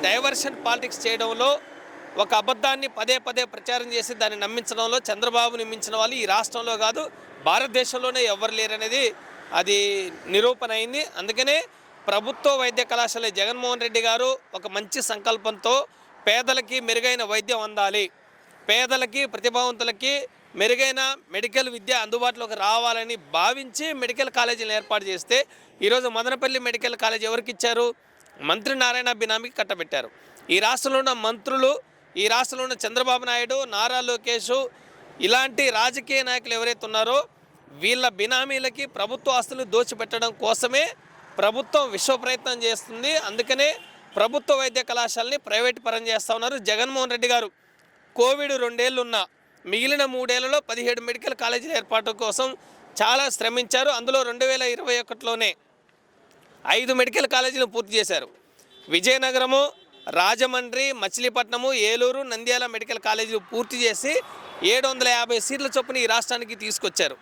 Diversion politics చేయడంలో, ఒక అబద్ధాన్ని పదే పదే ప్రచారం చేసి దాన్ని నమ్మించడంలో చంద్రబాబుని మించిన వాళ్ళు ఈ రాష్ట్రంలో కాదు భారతదేశంలోనే ఎవ్వరు లేరనేది అది నిరూపణ అయింది. అందుకనే ప్రభుత్వ వైద్య కళాశాల జగన్మోహన్ రెడ్డి గారు ఒక మంచి సంకల్పంతో పేదలకి మెరుగైన వైద్యం అందాలి, పేదలకి ప్రతిభావంతులకి మెరుగైన మెడికల్ విద్య అందుబాటులోకి రావాలని భావించి మెడికల్ కాలేజీలు ఏర్పాటు చేస్తే ఈరోజు మదనపల్లి మెడికల్ కాలేజ్ ఎవరికి ఇచ్చారు? మంత్రి నారాయణ బినామీకి కట్టబెట్టారు. ఈ రాష్ట్రంలో ఉన్న మంత్రులు, ఈ రాష్ట్రంలో ఉన్న చంద్రబాబు నాయుడు, నారా లోకేష్ ఇలాంటి రాజకీయ నాయకులు ఎవరైతే ఉన్నారో వీళ్ళ బినామీలకి ప్రభుత్వ ఆస్తులు దోచిపెట్టడం కోసమే ప్రభుత్వం విశ్వ ప్రయత్నం చేస్తుంది. అందుకనే ప్రభుత్వ వైద్య కళాశాలని ప్రైవేట్ పరం చేస్తూ ఉన్నారు. జగన్మోహన్ రెడ్డి గారు కోవిడ్ 2 ఏళ్ళు ఉన్న మిగిలిన 3 ఏళ్లలో 17 మెడికల్ కాలేజీల ఏర్పాటు కోసం చాలా శ్రమించారు. అందులో 2021లోనే 5 మెడికల్ కాలేజీలు పూర్తి చేశారు. విజయనగరము, రాజమండ్రి, మచిలీపట్నము, ఏలూరు, నంద్యాల మెడికల్ కాలేజీలు పూర్తి చేసి 750 సీట్ల చొప్పున ఈ రాష్ట్రానికి తీసుకొచ్చారు.